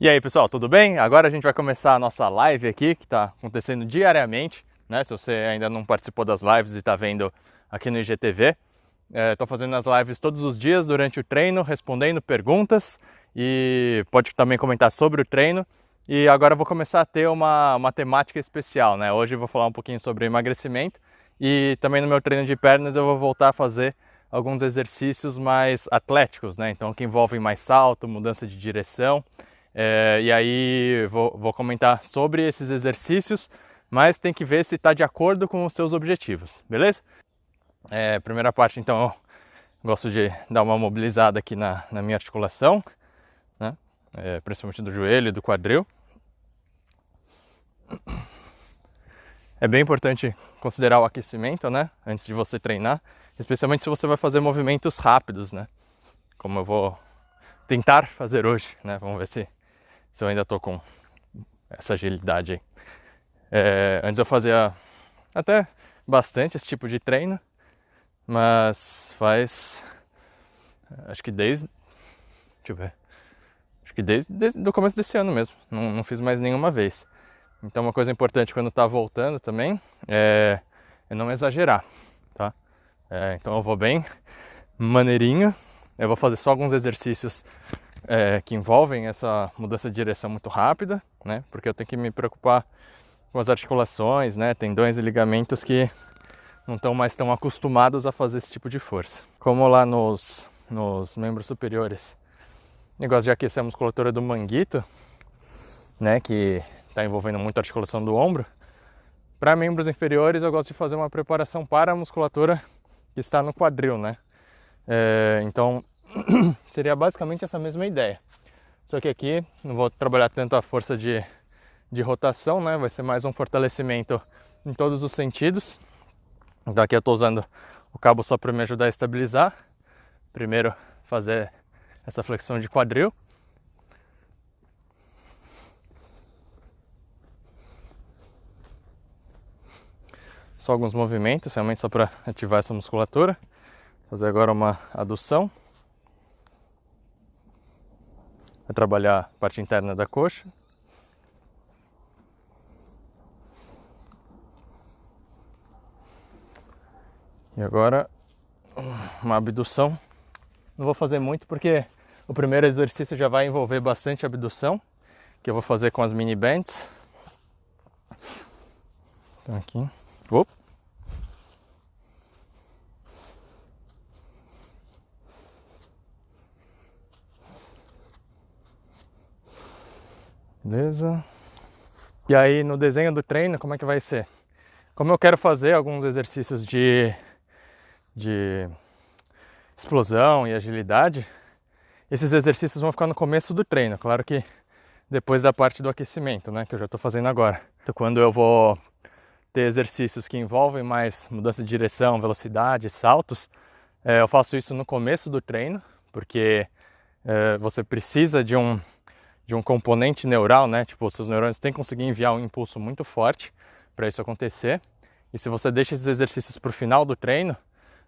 E aí pessoal, tudo bem? Agora a gente vai começar a nossa live aqui, que está acontecendo diariamente, né? Se você ainda não participou das lives e está vendo aqui no IGTV, estou fazendo as lives todos os dias durante o treino, respondendo perguntas e pode também comentar sobre o treino. E agora eu vou começar a ter uma temática especial, né? Hoje eu vou falar um pouquinho sobre emagrecimento e também no meu treino de pernas eu vou voltar a fazer alguns exercícios mais atléticos, né? Então que envolvem mais salto, mudança de direção. E aí vou comentar sobre esses exercícios, mas tem que ver se está de acordo com os seus objetivos, beleza? Primeira parte, então, eu gosto de dar uma mobilizada aqui na minha articulação, né? Principalmente do joelho e do quadril. É bem importante considerar o aquecimento, né? Antes de você treinar, especialmente se você vai fazer movimentos rápidos, né? Como eu vou tentar fazer hoje, né? Vamos ver se eu ainda estou com essa agilidade aí. Antes eu fazia até bastante esse tipo de treino, mas acho que deixa eu ver, acho que desde o começo desse ano mesmo, não fiz mais nenhuma vez. Então uma coisa importante quando tá voltando também é não exagerar, tá? Então eu vou bem maneirinho, eu vou fazer só alguns exercícios que envolvem essa mudança de direção muito rápida, né? Porque eu tenho que me preocupar com as articulações, né? Tendões e ligamentos que não estão mais tão acostumados a fazer esse tipo de força. Como lá nos membros superiores, negócio de aquecer a musculatura do manguito, né? Que está envolvendo muito a articulação do ombro. Para membros inferiores, eu gosto de fazer uma preparação para a musculatura que está no quadril, né? Então, seria basicamente essa mesma ideia. Só que aqui não vou trabalhar tanto a força de rotação, né? Vai ser mais um fortalecimento em todos os sentidos. Então aqui eu estou usando o cabo só para me ajudar a estabilizar. Primeiro fazer essa flexão de quadril. Só alguns movimentos, realmente só para ativar essa musculatura. Fazer agora uma adução. Vai trabalhar a parte interna da coxa. E agora uma abdução. Não vou fazer muito porque o primeiro exercício já vai envolver bastante abdução, que eu vou fazer com as mini bands. Então aqui. Opa. Beleza. E aí no desenho do treino, como é que vai ser? Como eu quero fazer alguns exercícios de explosão e agilidade, esses exercícios vão ficar no começo do treino. Claro que depois da parte do aquecimento, né, que eu já estou fazendo agora. Então quando eu vou ter exercícios que envolvem mais mudança de direção, velocidade, saltos, eu faço isso no começo do treino, porque você precisa de um componente neural, né? Tipo, os seus neurônios têm que conseguir enviar um impulso muito forte para isso acontecer. E se você deixa esses exercícios para o final do treino,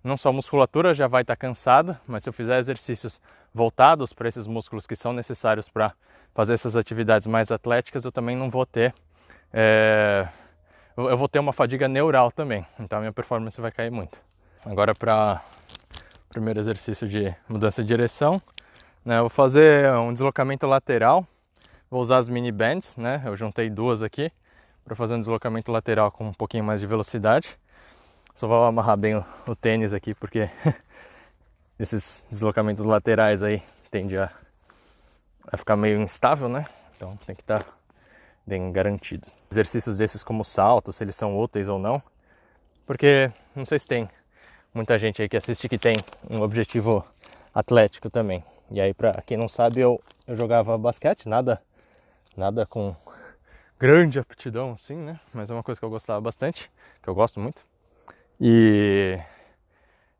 não só a musculatura já vai estar cansada, mas se eu fizer exercícios voltados para esses músculos que são necessários para fazer essas atividades mais atléticas, eu também não vou ter... eu vou ter uma fadiga neural também, então a minha performance vai cair muito. Agora para o primeiro exercício de mudança de direção, né, eu vou fazer um deslocamento lateral, vou usar as mini bands, né, eu juntei duas aqui para fazer um deslocamento lateral com um pouquinho mais de velocidade. Só vou amarrar bem o tênis aqui porque esses deslocamentos laterais aí tende a ficar meio instável, né? Então tem que estar bem garantido. Exercícios desses como salto, se eles são úteis ou não, porque não sei se tem muita gente aí que assiste que tem um objetivo atlético também. E aí, pra quem não sabe, eu jogava basquete, nada com grande aptidão assim, né? Mas é uma coisa que eu gostava bastante, que eu gosto muito. E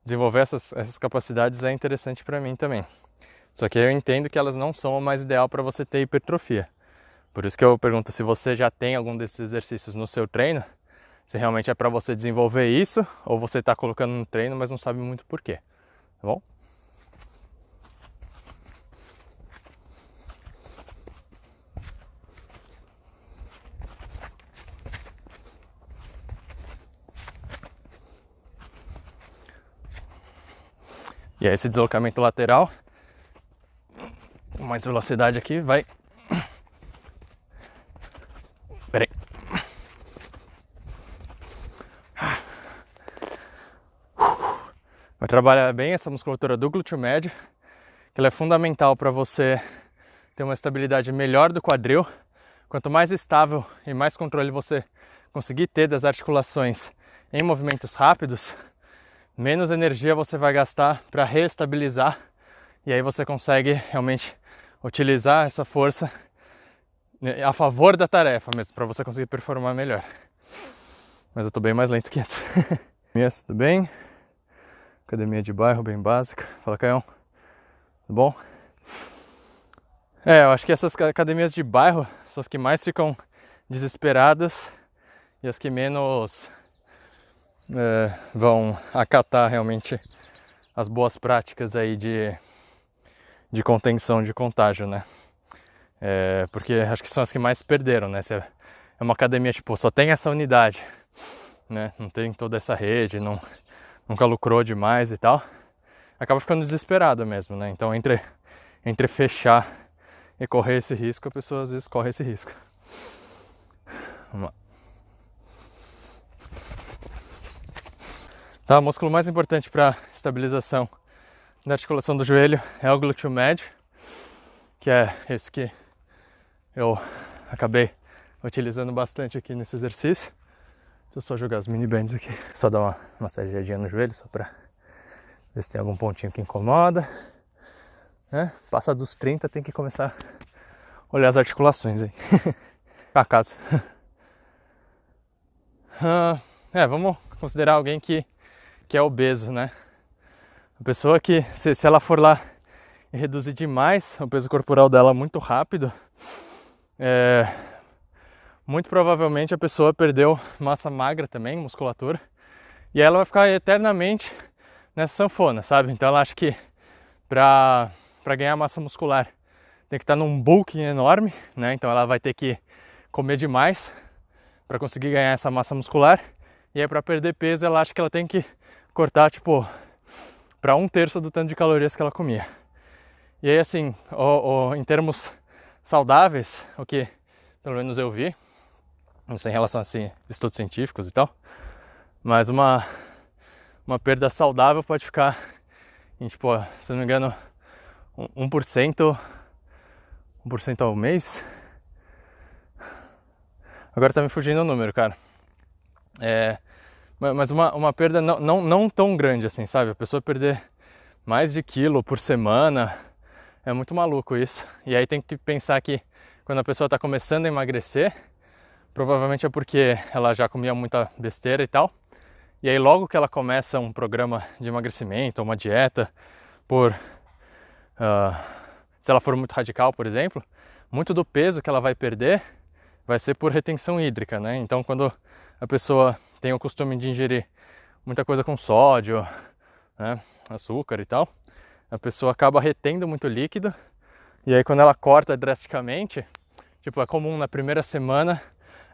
desenvolver essas capacidades é interessante para mim também. Só que eu entendo que elas não são o mais ideal para você ter hipertrofia. Por isso que eu pergunto se você já tem algum desses exercícios no seu treino, se realmente é para você desenvolver isso, ou você está colocando no treino, mas não sabe muito por quê, tá bom? que é esse deslocamento lateral. Com mais velocidade aqui, vai. Peraí. Vai trabalhar bem essa musculatura do glúteo médio, que ela é fundamental para você ter uma estabilidade melhor do quadril. Quanto mais estável e mais controle você conseguir ter das articulações em movimentos rápidos, menos energia você vai gastar para reestabilizar, e aí você consegue realmente utilizar essa força a favor da tarefa mesmo, para você conseguir performar melhor. Mas eu tô bem mais lento que antes. Tudo bem? Academia de bairro, bem básica. Fala, Caião. Tudo bom? Eu acho que essas academias de bairro são as que mais ficam desesperadas e as que menos vão acatar realmente as boas práticas aí de contenção de contágio, né? Porque acho que são as que mais perderam, né? Se é uma academia, tipo, só tem essa unidade, né? Não tem toda essa rede, nunca lucrou demais e tal, acaba ficando desesperado mesmo, né? Então entre fechar e correr esse risco, a pessoa às vezes corre esse risco. Vamos lá. Tá, o músculo mais importante para estabilização da articulação do joelho é o glúteo médio, que é esse que eu acabei utilizando bastante aqui nesse exercício. Deixa eu só jogar as mini bands aqui. Só dar uma massageadinha no joelho, só pra ver se tem algum pontinho que incomoda. Passa dos 30, tem que começar a olhar as articulações aí. Acaso. Vamos considerar alguém que é obeso, né? A pessoa que, se ela for lá e reduzir demais o peso corporal dela muito rápido, muito provavelmente a pessoa perdeu massa magra também, musculatura, e ela vai ficar eternamente nessa sanfona, sabe? Então ela acha que para ganhar massa muscular tem que estar num bulking enorme, né? Então ela vai ter que comer demais para conseguir ganhar essa massa muscular, e aí para perder peso ela acha que ela tem que cortar tipo para 1/3 do tanto de calorias que ela comia. E aí assim, em termos saudáveis, o que pelo menos eu vi, não sei em relação assim, estudos científicos e tal, mas uma perda saudável pode ficar em, tipo, se não me engano, 1% ao mês. Agora tá me fugindo o número, cara. Mas uma perda não tão grande assim, sabe? A pessoa perder mais de quilo por semana, é muito maluco isso. E aí tem que pensar que quando a pessoa tá começando a emagrecer, provavelmente é porque ela já comia muita besteira e tal. E aí logo que ela começa um programa de emagrecimento, uma dieta, se ela for muito radical, por exemplo, muito do peso que ela vai perder vai ser por retenção hídrica, né? Então quando a pessoa tem o costume de ingerir muita coisa com sódio, né, açúcar e tal, a pessoa acaba retendo muito líquido, e aí quando ela corta drasticamente, tipo, é comum na primeira semana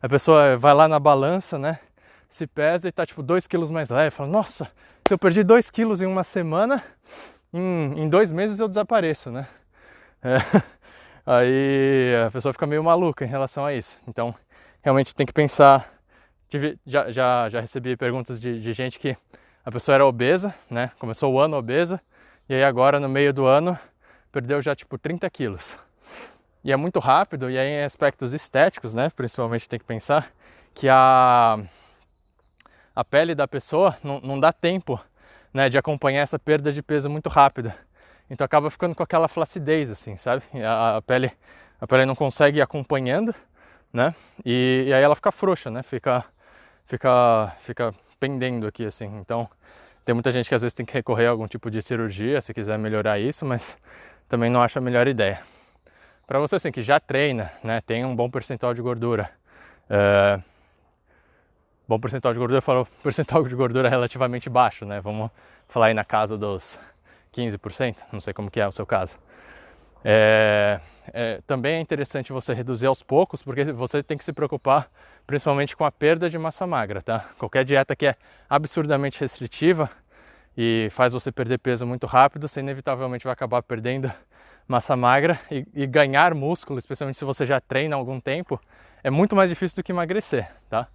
a pessoa vai lá na balança, né, se pesa e tá tipo 2 quilos mais leve, fala, nossa, se eu perdi 2 quilos em uma semana, em 2 meses eu desapareço, né? Aí a pessoa fica meio maluca em relação a isso. Então realmente tem que pensar. Já recebi perguntas de gente que a pessoa era obesa, né? Começou o ano obesa, e aí agora no meio do ano perdeu já tipo 30 quilos. E é muito rápido, e aí em aspectos estéticos, né? Principalmente tem que pensar que a pele da pessoa não dá tempo, né, de acompanhar essa perda de peso muito rápida. Então acaba ficando com aquela flacidez, assim, sabe? A pele não consegue ir acompanhando, né? E aí ela fica frouxa, né? Fica pendendo aqui, assim. Então tem muita gente que às vezes tem que recorrer a algum tipo de cirurgia se quiser melhorar isso, mas também não acho a melhor ideia. Para você assim, que já treina, né, tem um bom percentual de gordura. Bom percentual de gordura, eu falo percentual de gordura relativamente baixo, né? Vamos falar aí na casa dos 15%, não sei como que é o seu caso. Também é interessante você reduzir aos poucos, porque você tem que se preocupar principalmente com a perda de massa magra, tá? Qualquer dieta que é absurdamente restritiva, e faz você perder peso muito rápido, você inevitavelmente vai acabar perdendo massa magra e ganhar músculo, especialmente se você já treina há algum tempo, é muito mais difícil do que emagrecer, tá?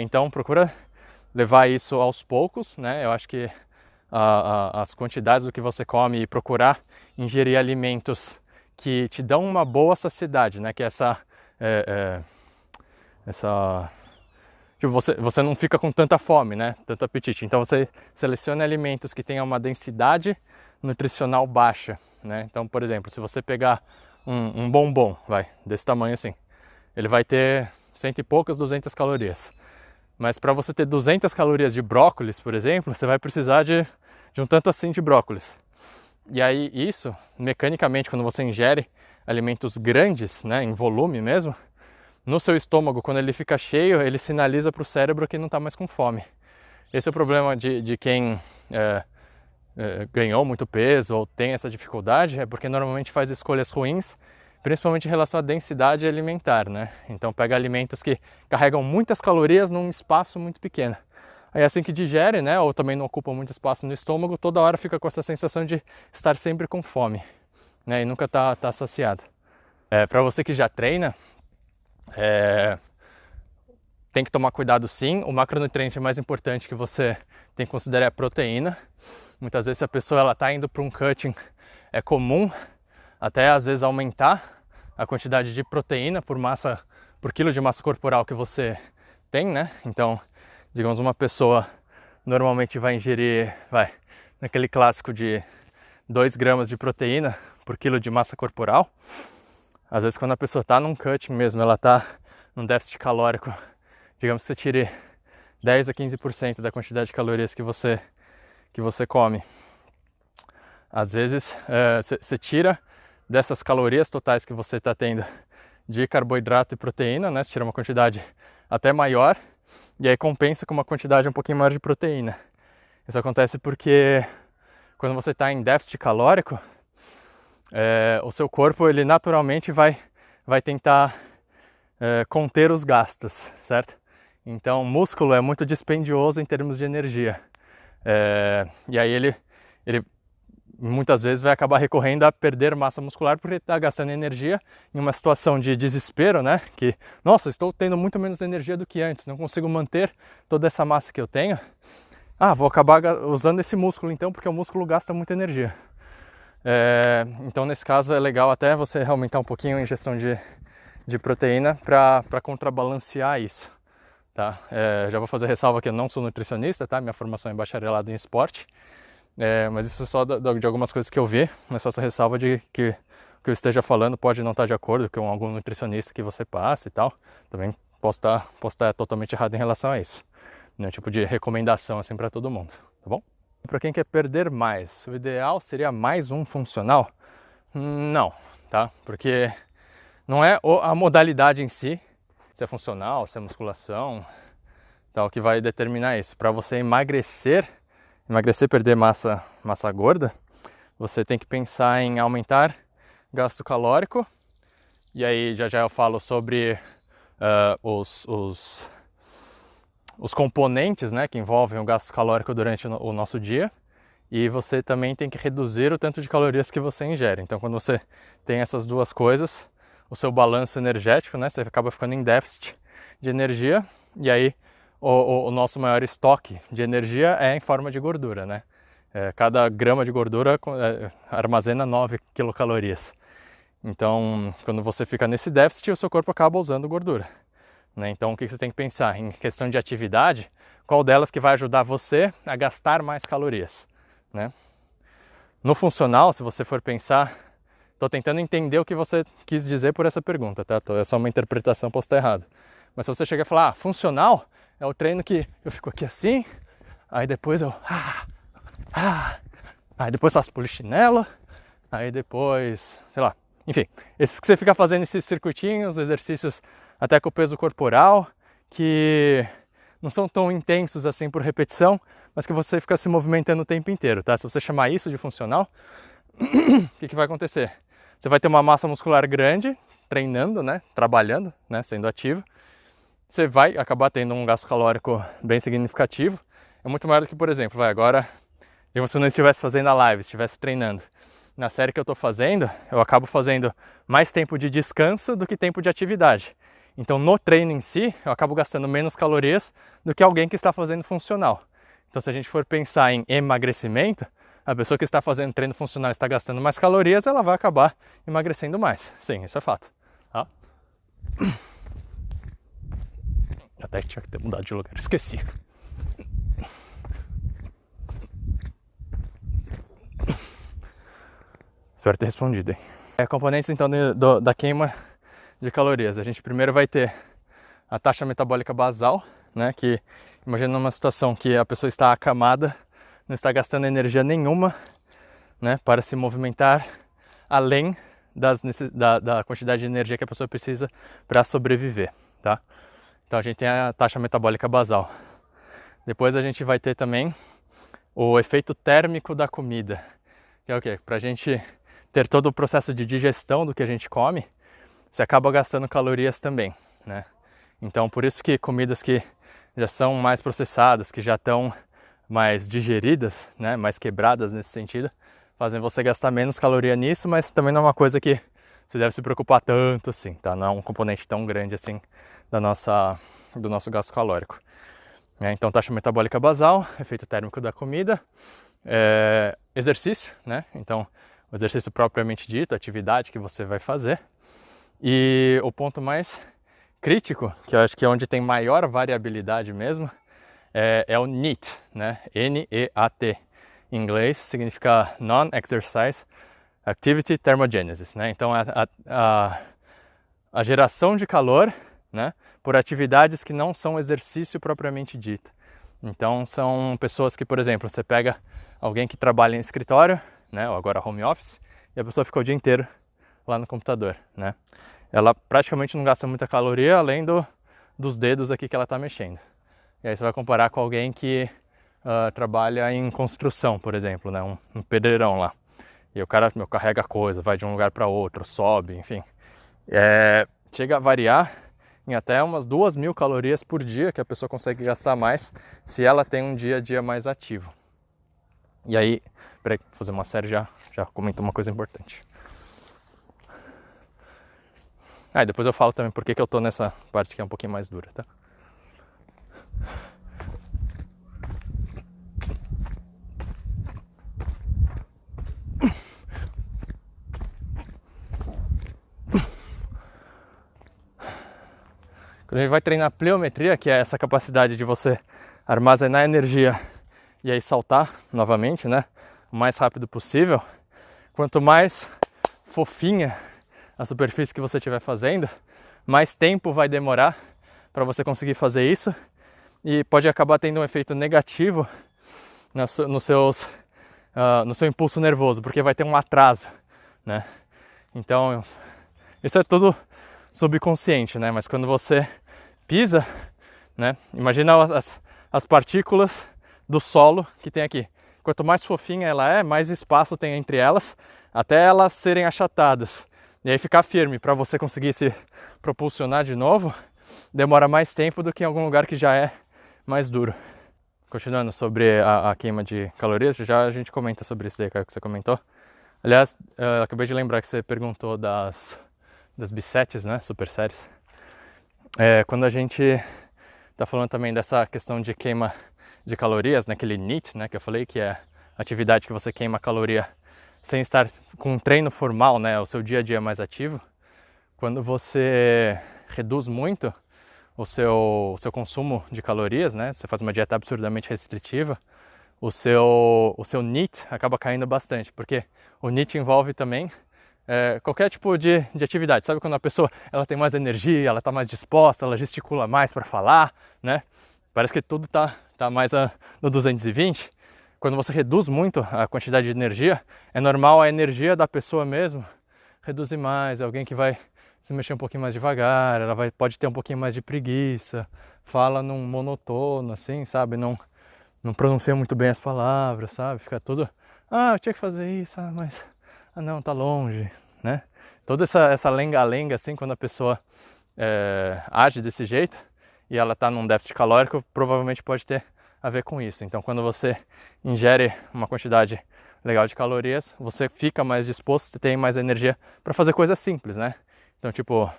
Então procura levar isso aos poucos, né? Eu acho que as quantidades do que você come e procurar ingerir alimentos que te dão uma boa saciedade, né? Que é essa tipo, você não fica com tanta fome, né? Tanto apetite. Então você seleciona alimentos que tenham uma densidade nutricional baixa, né? Então, por exemplo, se você pegar um bombom, desse tamanho assim, ele vai ter 100 e poucas, 200 calorias. Mas para você ter 200 calorias de brócolis, por exemplo, você vai precisar de um tanto assim de brócolis. E aí isso, mecanicamente, quando você ingere alimentos grandes, né, em volume mesmo, no seu estômago, quando ele fica cheio, ele sinaliza para o cérebro que não está mais com fome. Esse é o problema de quem ganhou muito peso ou tem essa dificuldade, é porque normalmente faz escolhas ruins, principalmente em relação à densidade alimentar, né? Então pega alimentos que carregam muitas calorias num espaço muito pequeno. Aí assim que digere, né, ou também não ocupa muito espaço no estômago, toda hora fica com essa sensação de estar sempre com fome, né, e nunca tá saciado. Para você que já treina, tem que tomar cuidado sim. O macronutriente mais importante que você tem que considerar é a proteína. Muitas vezes se a pessoa está indo para um cutting, é comum até às vezes aumentar a quantidade de proteína por quilo de massa corporal que você tem, né? Então, digamos, uma pessoa normalmente vai ingerir, naquele clássico de 2 gramas de proteína por quilo de massa corporal. Às vezes quando a pessoa está num cutting mesmo, ela está num déficit calórico, digamos que você tire 10 a 15% da quantidade de calorias que você come. Às vezes você tira dessas calorias totais que você está tendo de carboidrato e proteína, né? Você tira uma quantidade até maior e aí compensa com uma quantidade um pouquinho maior de proteína. Isso acontece porque quando você está em déficit calórico, o seu corpo ele naturalmente vai tentar conter os gastos, certo? Então músculo é muito dispendioso em termos de energia. E aí ele muitas vezes vai acabar recorrendo a perder massa muscular porque está gastando energia em uma situação de desespero, né? Que, nossa, estou tendo muito menos energia do que antes, não consigo manter toda essa massa que eu tenho. Vou acabar usando esse músculo então, porque o músculo gasta muita energia. Então nesse caso é legal até você aumentar um pouquinho a ingestão de proteína para contrabalancear isso. Tá? Já vou fazer ressalva que eu não sou nutricionista, tá? Minha formação é bacharelado em esporte. Mas isso é só de algumas coisas que eu vi, mas só essa ressalva de que o que eu esteja falando pode não estar de acordo com algum nutricionista que você passe e tal. Também posso estar totalmente errado em relação a isso. Não é um tipo de recomendação assim para todo mundo, tá bom? Para quem quer perder mais, o ideal seria mais um funcional? Não, tá? Porque não é a modalidade em si, se é funcional, se é musculação, tal, que vai determinar isso. Para você emagrecer, perder massa gorda, você tem que pensar em aumentar gasto calórico. E aí já eu falo sobre os componentes, né, que envolvem o gasto calórico durante o nosso dia. E você também tem que reduzir o tanto de calorias que você ingere. Então quando você tem essas duas coisas, o seu balanço energético, né, você acaba ficando em déficit de energia. E aí o nosso maior estoque de energia é em forma de gordura, né? Cada grama de gordura armazena 9 quilocalorias. Então, quando você fica nesse déficit, o seu corpo acaba usando gordura, né? Então, o que você tem que pensar? Em questão de atividade, qual delas que vai ajudar você a gastar mais calorias, né? No funcional, se você for pensar, estou tentando entender o que você quis dizer por essa pergunta, tá? É só uma interpretação, posso estar errado. Mas se você chegar e falar, funcional é o treino que eu fico aqui assim, aí depois eu... aí depois faço polichinelo, aí depois, sei lá, enfim, esses que você fica fazendo esses circuitinhos, exercícios até com o peso corporal, que não são tão intensos assim por repetição, mas que você fica se movimentando o tempo inteiro, tá? Se você chamar isso de funcional, o que vai acontecer? Você vai ter uma massa muscular grande, treinando, né, trabalhando, né, sendo ativo. Você vai acabar tendo um gasto calórico bem significativo. É muito maior do que, por exemplo, agora E se eu não estivesse fazendo a live, estivesse treinando. Na série que eu estou fazendo, eu acabo fazendo mais tempo de descanso do que tempo de atividade. Então no treino em si, eu acabo gastando menos calorias do que alguém que está fazendo funcional. Então se a gente for pensar em emagrecimento, a pessoa que está fazendo treino funcional está gastando mais calorias, ela vai acabar emagrecendo mais. Sim, isso é fato. Tá? Até tinha que ter mudado de lugar, esqueci. Espero ter respondido, hein? Componentes então da queima de calorias. A gente primeiro vai ter a taxa metabólica basal, né? Que imagina numa situação que a pessoa está acamada, não está gastando energia nenhuma, né? Para se movimentar além da quantidade de energia que a pessoa precisa para sobreviver, tá? Então a gente tem a taxa metabólica basal. Depois a gente vai ter também o efeito térmico da comida, que é o quê? Para a gente ter todo o processo de digestão do que a gente come, você acaba gastando calorias também, né? Então por isso que comidas que já são mais processadas, que já estão mais digeridas, né, mais quebradas nesse sentido, fazem você gastar menos caloria nisso, mas também não é uma coisa que você deve se preocupar tanto assim, tá? Não é um componente tão grande assim do nosso gasto calórico. Então taxa metabólica basal, efeito térmico da comida, exercício, né? Então o exercício propriamente dito, a atividade que você vai fazer. E o ponto mais crítico, que eu acho que é onde tem maior variabilidade mesmo, é o NEAT, né? N-E-A-T. Em inglês significa Non-Exercise Activity Thermogenesis, né? Então a geração de calor, né, por atividades que não são exercício propriamente dito. Então são pessoas que, por exemplo, você pega alguém que trabalha em escritório, né, ou agora home office, e a pessoa fica o dia inteiro lá no computador, né? Ela praticamente não gasta muita caloria além dos dedos aqui que ela está mexendo. E aí você vai comparar com alguém que trabalha em construção, por exemplo, né, um pedreirão lá. E o cara carrega coisa, vai de um lugar para outro, sobe, enfim. Chega a variar em até umas 2.000 calorias por dia que a pessoa consegue gastar mais se ela tem um dia a dia mais ativo. E aí, peraí, vou fazer uma série já comentou uma coisa importante. E depois eu falo também por que eu tô nessa parte que é um pouquinho mais dura, tá? Quando a gente vai treinar pliometria, que é essa capacidade de você armazenar energia e aí saltar novamente, né, o mais rápido possível, quanto mais fofinha a superfície que você estiver fazendo, mais tempo vai demorar para você conseguir fazer isso e pode acabar tendo um efeito negativo no seu impulso nervoso, porque vai ter um atraso, né? Então, isso é tudo subconsciente, né? Mas quando você pisa, né? Imagina as partículas do solo que tem aqui. Quanto mais fofinha ela é, mais espaço tem entre elas, até elas serem achatadas. E aí ficar firme para você conseguir se propulsionar de novo, demora mais tempo do que em algum lugar que já é mais duro. Continuando sobre a queima de calorias, já a gente comenta sobre isso daí, que você comentou. Aliás, eu acabei de lembrar que você perguntou das bisets, né, super séries. Quando a gente está falando também dessa questão de queima de calorias, naquele NEAT, né, que eu falei, que é a atividade que você queima caloria sem estar com um treino formal, né, o seu dia a dia mais ativo, quando você reduz muito o seu consumo de calorias, né, você faz uma dieta absurdamente restritiva, o seu NEAT acaba caindo bastante, porque o NEAT envolve também qualquer tipo de atividade. Sabe quando a pessoa ela tem mais energia, ela está mais disposta, ela gesticula mais para falar, né? Parece que tudo tá mais no 220. Quando você reduz muito a quantidade de energia, é normal a energia da pessoa mesmo reduzir mais. É alguém que vai se mexer um pouquinho mais devagar, ela pode ter um pouquinho mais de preguiça, fala num monotono, assim, sabe? Não pronuncia muito bem as palavras, sabe? Fica tudo, eu tinha que fazer isso, mas não, tá longe, né? Toda essa lenga-lenga, assim, quando a pessoa age desse jeito e ela tá num déficit calórico, provavelmente pode ter a ver com isso. Então, quando você ingere uma quantidade legal de calorias, você fica mais disposto, você tem mais energia para fazer coisas simples, né? Então, tipo,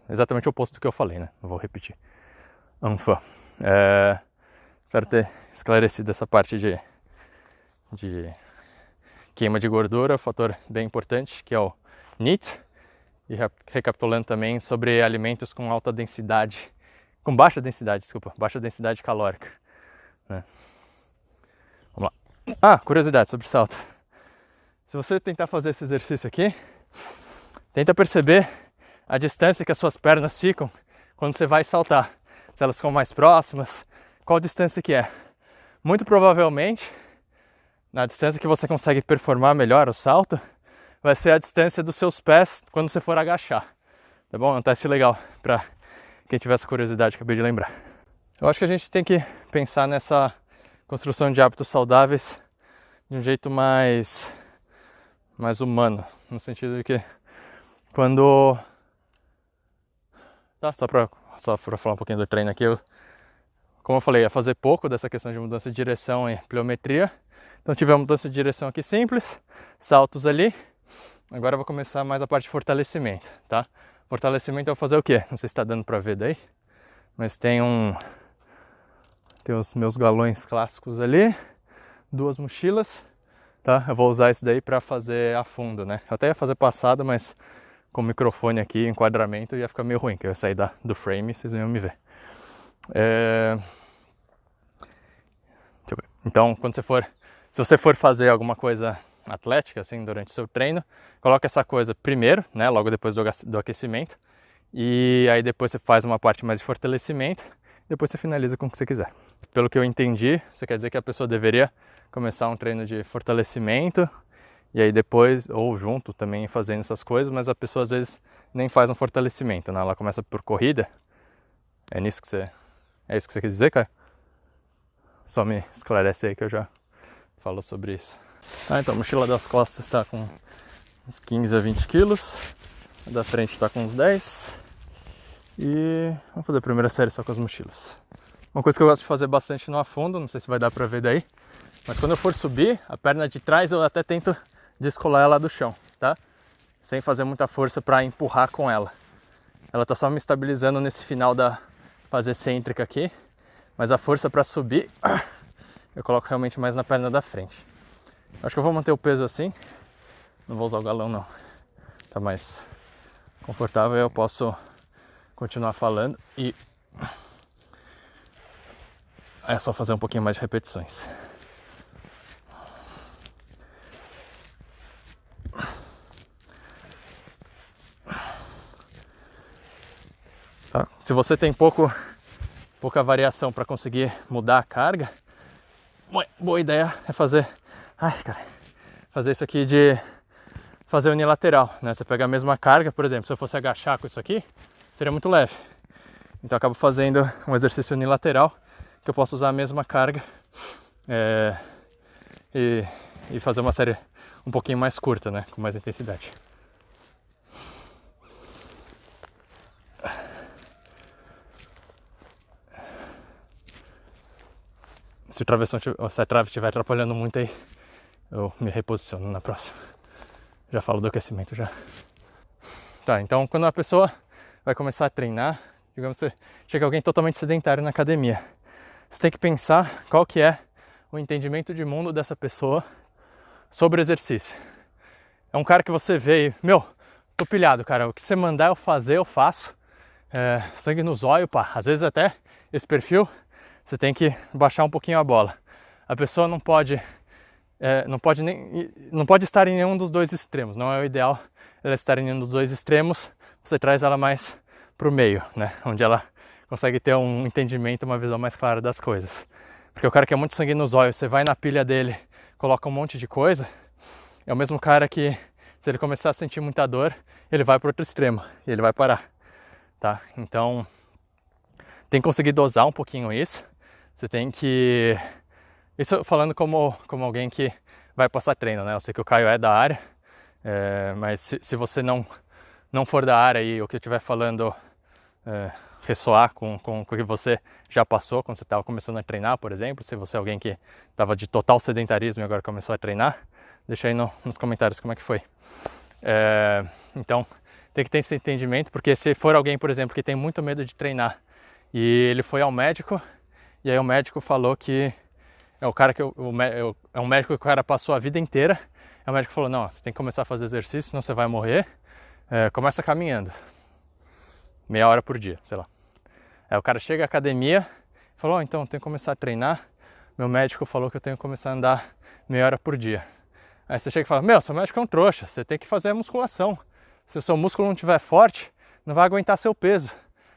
exatamente o oposto do que eu falei, né? Não vou repetir. Anfa. Espero ter esclarecido essa parte de queima de gordura, fator bem importante, que é o NEAT. E recapitulando também sobre alimentos com alta densidade, com baixa densidade calórica, né? Vamos lá. Curiosidade sobre salto. Se você tentar fazer esse exercício aqui, tenta perceber a distância que as suas pernas ficam quando você vai saltar. Se elas ficam mais próximas, qual distância que é. Muito provavelmente, na distância que você consegue performar melhor o salto, vai ser a distância dos seus pés quando você for agachar. Tá bom? É um teste legal para quem tiver essa curiosidade, acabei de lembrar. Eu acho que a gente tem que pensar nessa construção de hábitos saudáveis de um jeito mais humano, no sentido de que quando... Só para falar um pouquinho do treino aqui, como eu falei, ia fazer pouco dessa questão de mudança de direção e pliometria. Então tive uma mudança de direção aqui simples, saltos ali. Agora eu vou começar mais a parte de fortalecimento, tá? Fortalecimento eu vou fazer o quê? Não sei se está dando para ver daí, mas tem os meus galões clássicos ali, 2 mochilas, tá? Eu vou usar isso daí para fazer a fundo, né? Eu até ia fazer passada, mas com o microfone aqui, enquadramento, ia ficar meio ruim, que eu ia sair do frame e vocês iam me ver. Deixa eu ver. Então, se você for fazer alguma coisa atlética, assim, durante o seu treino, coloca essa coisa primeiro, né, logo depois do aquecimento, e aí depois você faz uma parte mais de fortalecimento, depois você finaliza com o que você quiser. Pelo que eu entendi, isso quer dizer que a pessoa deveria começar um treino de fortalecimento, e aí depois, ou junto também fazendo essas coisas, mas a pessoa às vezes nem faz um fortalecimento, né, ela começa por corrida. É isso que você quer dizer, cara? Só me esclarece aí que eu já falo sobre isso. Então a mochila das costas está com uns 15 a 20 quilos, a da frente está com uns 10 e vamos fazer a primeira série só com as mochilas. Uma coisa que eu gosto de fazer bastante no afundo, não sei se vai dar pra ver daí, mas quando eu for subir, a perna de trás eu até tento descolar ela do chão, tá? Sem fazer muita força para empurrar com ela. Ela tá só me estabilizando nesse final da fase excêntrica aqui, mas a força para subir eu coloco realmente mais na perna da frente. Acho que eu vou manter o peso assim, não vou usar o galão não, tá mais confortável, eu posso continuar falando e é só fazer um pouquinho mais de repetições. Tá? Se você tem pouca variação para conseguir mudar a carga, boa ideia é fazer isso aqui de fazer unilateral, né? Você pega a mesma carga, por exemplo, se eu fosse agachar com isso aqui, seria muito leve. Então eu acabo fazendo um exercício unilateral, que eu posso usar a mesma carga e fazer uma série um pouquinho mais curta, né? Com mais intensidade. Se a trave estiver atrapalhando muito aí, eu me reposiciono na próxima. Já falo do aquecimento já. Tá, então quando a pessoa vai começar a treinar, digamos que chega alguém totalmente sedentário na academia, você tem que pensar qual que é o entendimento de mundo dessa pessoa sobre o exercício. É um cara que você vê e, tô pilhado, cara, o que você mandar eu fazer, eu faço. Sangue nos olhos, pá. Às vezes até esse perfil, você tem que baixar um pouquinho a bola. A pessoa não pode estar em nenhum dos dois extremos. Não é o ideal ela estar em nenhum dos dois extremos. Você traz ela mais pro meio, né? Onde ela consegue ter um entendimento, uma visão mais clara das coisas. Porque o cara que é muito sangue nos olhos, você vai na pilha dele, coloca um monte de coisa, é o mesmo cara que, se ele começar a sentir muita dor, ele vai pro outro extremo e ele vai parar, tá? Então, tem que conseguir dosar um pouquinho isso. Você tem que... Isso falando como alguém que vai passar treino, né? Eu sei que o Caio é da área, mas se você não for da área e o que eu estiver falando ressoar com o que você já passou quando você estava começando a treinar, por exemplo. Se você é alguém que estava de total sedentarismo e agora começou a treinar, deixa aí nos comentários como é que foi. Então, tem que ter esse entendimento, porque se for alguém, por exemplo, que tem muito medo de treinar e ele foi ao médico, e aí o médico falou que é o cara que é um médico que o cara passou a vida inteira, aí o médico falou, não, você tem que começar a fazer exercício, senão você vai morrer, começa caminhando, meia hora por dia, sei lá. Aí o cara chega à academia, falou, então, tenho que começar a treinar, meu médico falou que eu tenho que começar a andar meia hora por dia. Aí você chega e fala, meu, seu médico é um trouxa, você tem que fazer a musculação. Se o seu músculo não estiver forte, não vai aguentar seu peso.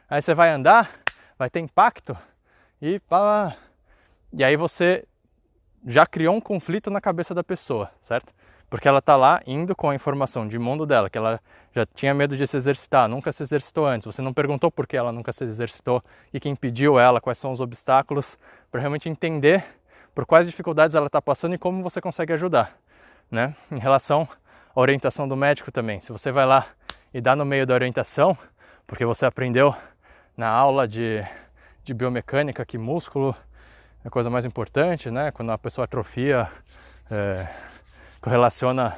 Aí você vai andar, vai ter impacto e pá. E aí você já criou um conflito na cabeça da pessoa, certo? Porque ela tá lá indo com a informação de mundo dela, que ela já tinha medo de se exercitar, nunca se exercitou antes. Você não perguntou por que ela nunca se exercitou e quem impediu ela, quais são os obstáculos, para realmente entender por quais dificuldades ela está passando e como você consegue ajudar. Né? Em relação à orientação do médico também, se você vai lá e dá no meio da orientação, porque você aprendeu na aula de biomecânica que músculo é a coisa mais importante, né? Quando a pessoa atrofia, correlaciona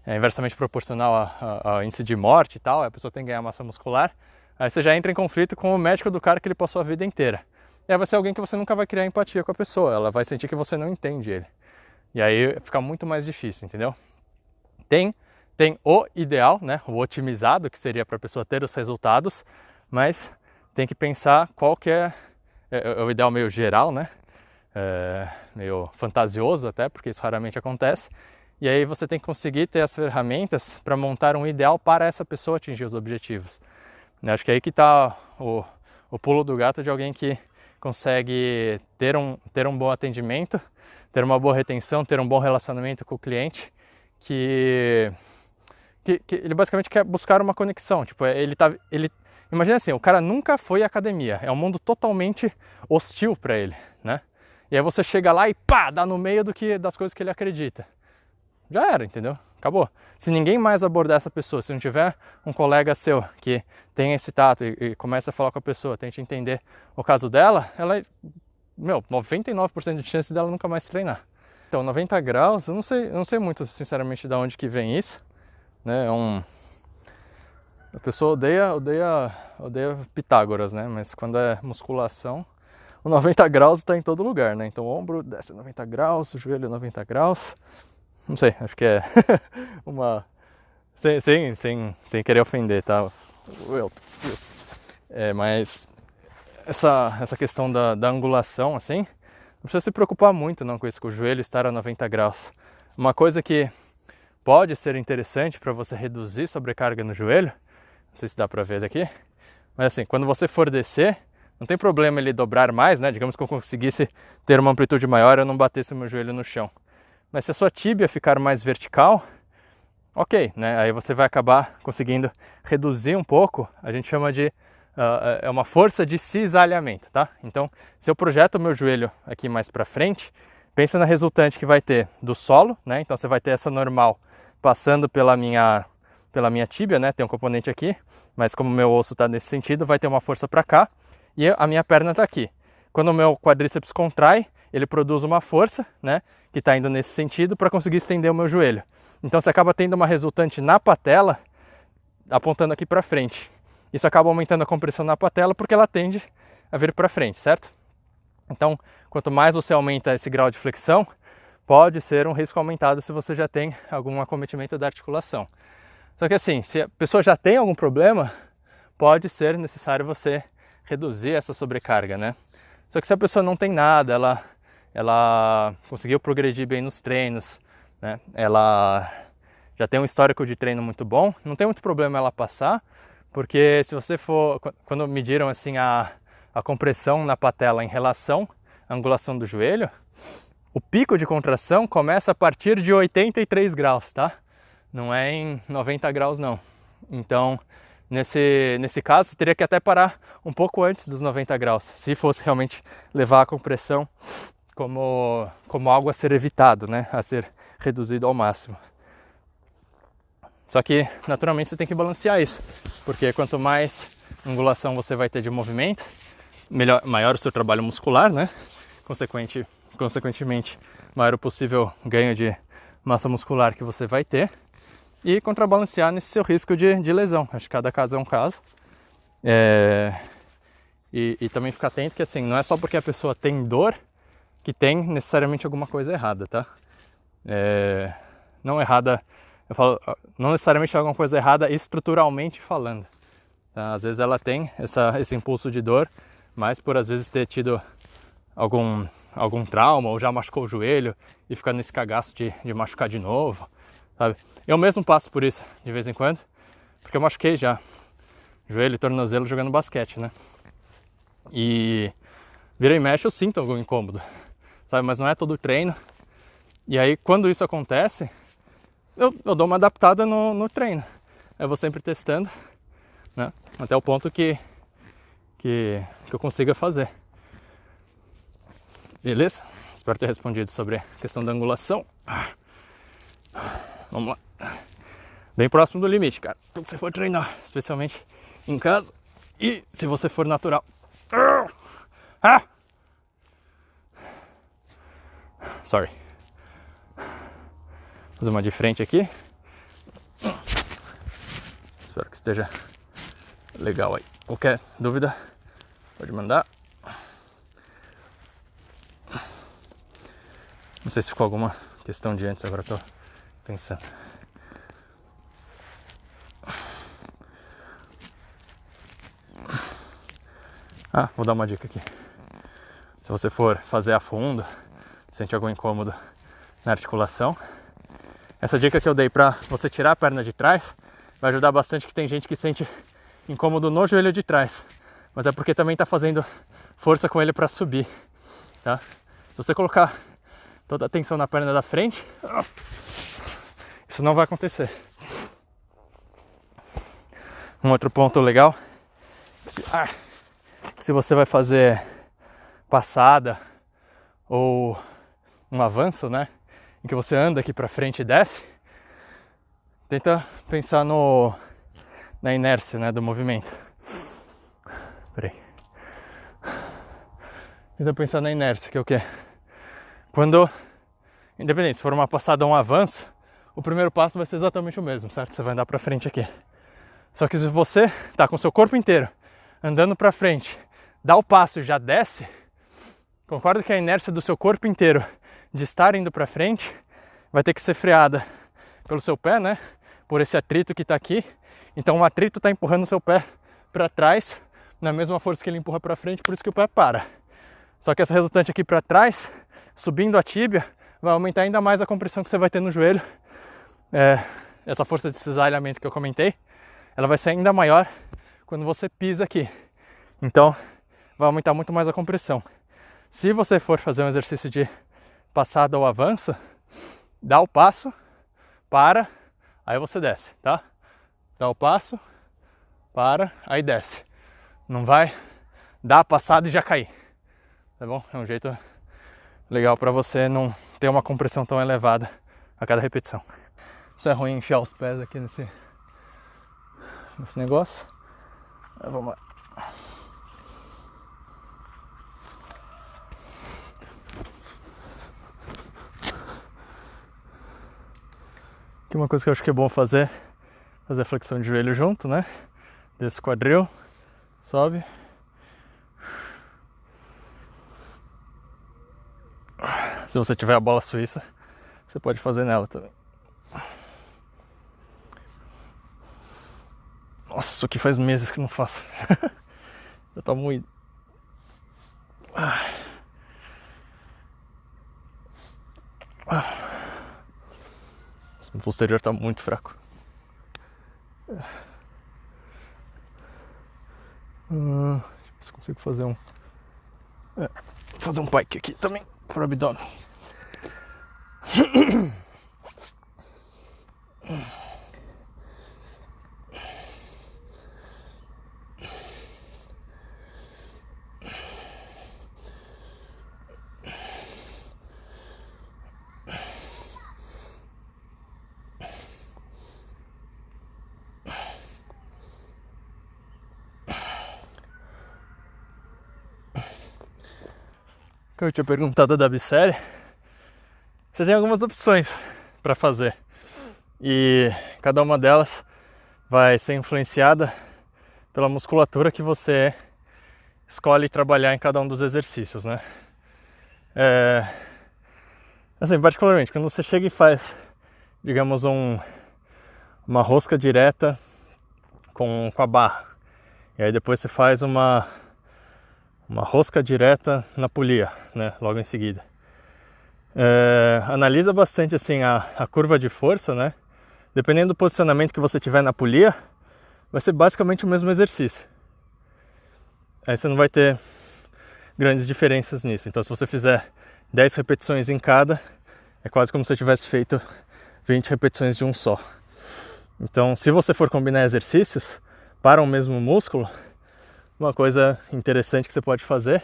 inversamente proporcional ao índice de morte e tal, a pessoa tem que ganhar massa muscular, aí você já entra em conflito com o médico do cara que ele passou a vida inteira. E aí vai ser alguém que você nunca vai criar empatia com a pessoa, ela vai sentir que você não entende ele. E aí fica muito mais difícil, entendeu? Tem o ideal, né? O otimizado, que seria para a pessoa ter os resultados, mas tem que pensar qual que é o ideal meio geral, né? Meio fantasioso até, porque isso raramente acontece. E aí você tem que conseguir ter as ferramentas para montar um ideal para essa pessoa atingir os objetivos. Acho que é aí que está o pulo do gato de alguém que consegue ter um bom atendimento, ter uma boa retenção, ter um bom relacionamento com o cliente, que ele basicamente quer buscar uma conexão. Tipo, imagina assim, o cara nunca foi à academia, é um mundo totalmente hostil para ele, né? E aí você chega lá e pá, dá no meio das coisas que ele acredita. Já era, entendeu? Acabou. Se ninguém mais abordar essa pessoa, se não tiver um colega seu que tem esse tato e começa a falar com a pessoa, tente entender o caso dela, 99% de chance dela nunca mais treinar. Então, 90 graus, eu não sei muito, sinceramente, de onde que vem isso, né? A pessoa odeia Pitágoras, né? Mas quando é musculação, o 90 graus está em todo lugar, né? Então, o ombro desce 90 graus, o joelho 90 graus. Não sei, acho que é uma... Sem querer ofender, tá? Mas essa questão da angulação, assim, não precisa se preocupar muito não com isso, com o joelho estar a 90 graus. Uma coisa que pode ser interessante para você reduzir sobrecarga no joelho, não sei se dá para ver daqui, mas assim, quando você for descer, não tem problema ele dobrar mais, né? Digamos que eu conseguisse ter uma amplitude maior e eu não batesse o meu joelho no chão. Mas se a sua tíbia ficar mais vertical, ok, né? Aí você vai acabar conseguindo reduzir um pouco, a gente chama de é uma força de cisalhamento, tá? Então, se eu projeto o meu joelho aqui mais para frente, pensa na resultante que vai ter do solo, né? Então você vai ter essa normal passando pela minha tíbia, né? Tem um componente aqui, mas como o meu osso está nesse sentido, vai ter uma força para cá e a minha perna está aqui. Quando o meu quadríceps contrai, ele produz uma força, né? Que está indo nesse sentido para conseguir estender o meu joelho. Então você acaba tendo uma resultante na patela apontando aqui para frente. Isso acaba aumentando a compressão na patela porque ela tende a vir para frente, certo? Então, quanto mais você aumenta esse grau de flexão, pode ser um risco aumentado se você já tem algum acometimento da articulação. Só que assim, se a pessoa já tem algum problema, pode ser necessário você reduzir essa sobrecarga, né? Só que se a pessoa não tem nada, ela conseguiu progredir bem nos treinos, né? Ela já tem um histórico de treino muito bom, não tem muito problema ela passar, porque se você for, quando mediram assim a compressão na patela em relação à angulação do joelho, o pico de contração começa a partir de 83 graus, tá? Não é em 90 graus não. Então, nesse caso, você teria que até parar um pouco antes dos 90 graus, se fosse realmente levar a compressão como algo a ser evitado, né? A ser reduzido ao máximo. Só que, naturalmente, você tem que balancear isso, porque quanto mais angulação você vai ter de movimento, maior o seu trabalho muscular, né? Consequentemente, maior o possível ganho de massa muscular que você vai ter, e contrabalancear nesse seu risco de lesão. Acho que cada caso é um caso. E também ficar atento que assim, não é só porque a pessoa tem dor que tem necessariamente alguma coisa errada, tá? Não errada, eu falo, não necessariamente alguma coisa errada estruturalmente falando. Tá? Às vezes ela tem esse impulso de dor, mas por às vezes ter tido algum trauma ou já machucou o joelho e ficar nesse cagaço de machucar de novo, sabe? Eu mesmo passo por isso de vez em quando, porque eu machuquei já joelho e tornozelo jogando basquete, né? E vira e mexe eu sinto algum incômodo, sabe? Mas não é todo treino. E aí quando isso acontece, eu dou uma adaptada no treino. Eu vou sempre testando, né? Até o ponto que eu consiga fazer. Beleza? Espero ter respondido sobre a questão da angulação. Vamos lá. Bem próximo do limite, cara. Quando você for treinar, especialmente em casa e se você for natural. Sorry. Fazer uma de frente aqui. Espero que esteja legal aí. Qualquer dúvida, pode mandar. Não sei se ficou alguma questão de antes, agora tô pensando. Vou dar uma dica aqui. Se você for fazer a fundo, sente algum incômodo na articulação, essa dica que eu dei pra você tirar a perna de trás vai ajudar bastante, que tem gente que sente incômodo no joelho de trás, mas é porque também tá fazendo força com ele para subir, tá? Se você colocar toda a atenção na perna da frente, isso não vai acontecer. Um outro ponto legal, se você vai fazer passada ou um avanço, né, em que você anda aqui para frente e desce, tenta pensar na inércia, né, do movimento. Tenta pensar na inércia, que é o quê? Independente, se for uma passada ou um avanço, o primeiro passo vai ser exatamente o mesmo, certo? Você vai andar para frente aqui. Só que se você tá com o seu corpo inteiro andando para frente, dá o passo e já desce, concordo que a inércia do seu corpo inteiro de estar indo para frente vai ter que ser freada pelo seu pé, né? Por esse atrito que está aqui. Então o atrito está empurrando o seu pé para trás na mesma força que ele empurra para frente, por isso que o pé para. Só que essa resultante aqui para trás, subindo a tíbia, vai aumentar ainda mais a compressão que você vai ter no joelho. Essa força de cisalhamento que eu comentei, ela vai ser ainda maior quando você pisa aqui. Então vai aumentar muito mais a compressão. Se você for fazer um exercício de passada ou avanço, dá o passo, para, aí você desce, tá? Dá o passo, para, aí desce. Não vai dar a passada e já cair, tá bom? É um jeito legal para você não ter uma compressão tão elevada a cada repetição. Isso é ruim, enfiar os pés aqui nesse negócio. Vamos lá. Aqui uma coisa que eu acho que é bom fazer a flexão de joelho junto, né? Desce o quadril, sobe. Se você tiver a bola suíça, você pode fazer nela também. Nossa, isso aqui faz meses que não faço. Já tá moído. O posterior tá muito fraco. Deixa eu ver se eu consigo fazer um pike aqui também pro abdômen. que eu tinha perguntado da bissérie, você tem algumas opções para fazer. E cada uma delas vai ser influenciada pela musculatura que você escolhe trabalhar em cada um dos exercícios, né? Assim, particularmente, quando você chega e faz, digamos, uma rosca direta com a barra, e aí depois você faz uma rosca direta na polia, né? Logo em seguida. Analisa bastante assim a curva de força, né? Dependendo do posicionamento que você tiver na polia, vai ser basicamente o mesmo exercício. Aí você não vai ter grandes diferenças nisso. Então, se você fizer 10 repetições em cada, é quase como se você tivesse feito 20 repetições de um só. Então, se você for combinar exercícios para um mesmo músculo, uma coisa interessante que você pode fazer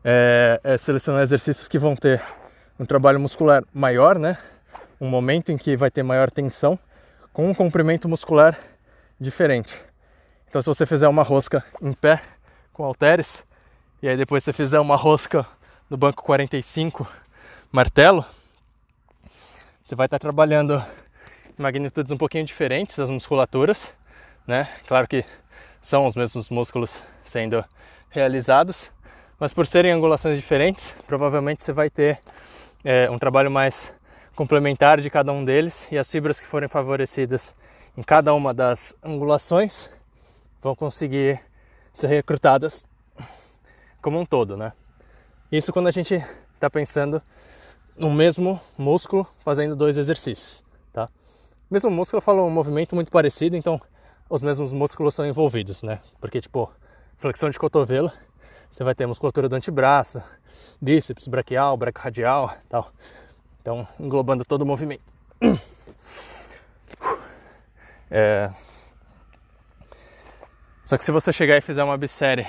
é selecionar exercícios que vão ter um trabalho muscular maior, né? Um momento em que vai ter maior tensão, com um comprimento muscular diferente. Então, se você fizer uma rosca em pé com halteres, e aí depois você fizer uma rosca no banco 45 martelo, você vai estar trabalhando em magnitudes um pouquinho diferentes as musculaturas, né? Claro que são os mesmos músculos sendo realizados, mas por serem angulações diferentes, provavelmente você vai ter um trabalho mais complementar de cada um deles, e as fibras que forem favorecidas em cada uma das angulações vão conseguir ser recrutadas como um todo, né? Isso quando a gente está pensando no mesmo músculo fazendo 2 exercícios, tá? O mesmo músculo, eu falo um movimento muito parecido, então os mesmos músculos são envolvidos, né? Porque, tipo, flexão de cotovelo, você vai ter musculatura do antebraço, bíceps, braquial, braquioradial, tal. Então, englobando todo o movimento. Só que se você chegar e fizer uma bissérie,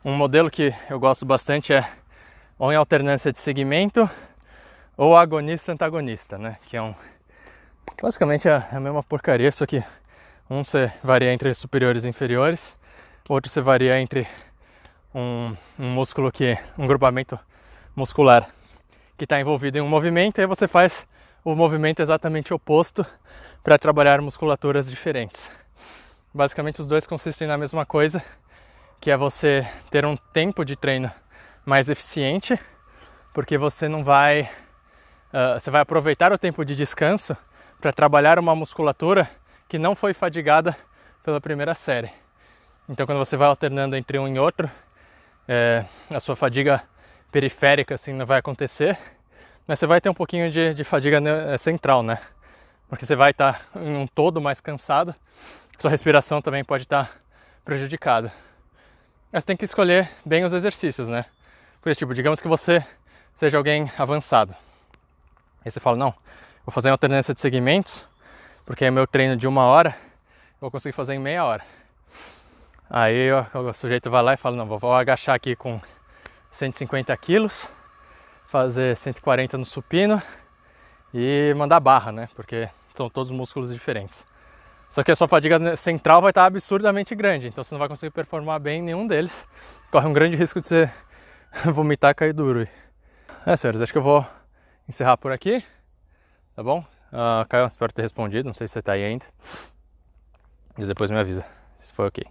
um modelo que eu gosto bastante é ou em alternância de segmento ou agonista-antagonista, né? Que é basicamente a mesma porcaria, só que um você varia entre superiores e inferiores, outro você varia entre um grupamento muscular que está envolvido em um movimento, e aí você faz o movimento exatamente oposto para trabalhar musculaturas diferentes. Basicamente os dois consistem na mesma coisa, que é você ter um tempo de treino mais eficiente, porque você não vai... você vai aproveitar o tempo de descanso para trabalhar uma musculatura que não foi fadigada pela primeira série. Então, quando você vai alternando entre um e outro, a sua fadiga periférica assim, não vai acontecer, mas você vai ter um pouquinho de fadiga central, né? Porque você vai estar em um todo mais cansado, sua respiração também pode estar prejudicada. Mas você tem que escolher bem os exercícios, né? Porque, tipo, digamos que você seja alguém avançado. Aí você fala, não, vou fazer uma alternância de segmentos, porque aí meu treino de 1 hora, eu vou conseguir fazer em meia hora. Aí o sujeito vai lá e fala, não, vou agachar aqui com 150 quilos, fazer 140 no supino e mandar barra, né? Porque são todos músculos diferentes. Só que a sua fadiga central vai estar absurdamente grande, então você não vai conseguir performar bem em nenhum deles. Corre um grande risco de você vomitar e cair duro. Senhores, acho que eu vou encerrar por aqui, tá bom? Caio, espero ter respondido, não sei se você tá aí ainda. Mas depois me avisa se foi ok,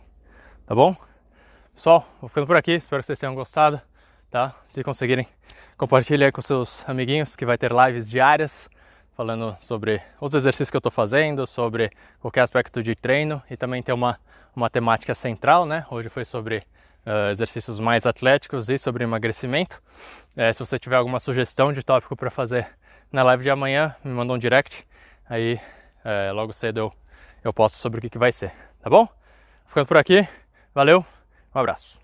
tá bom? Pessoal, vou ficando por aqui, espero que vocês tenham gostado, tá? Se conseguirem, compartilhe aí com seus amiguinhos, que vai ter lives diárias falando sobre os exercícios que eu estou fazendo, sobre qualquer aspecto de treino, e também tem uma temática central, né? Hoje foi sobre exercícios mais atléticos e sobre emagrecimento. Se você tiver alguma sugestão de tópico para fazer na live de amanhã, me manda um direct, aí logo cedo eu posto sobre o que vai ser, tá bom? Ficando por aqui, valeu, um abraço.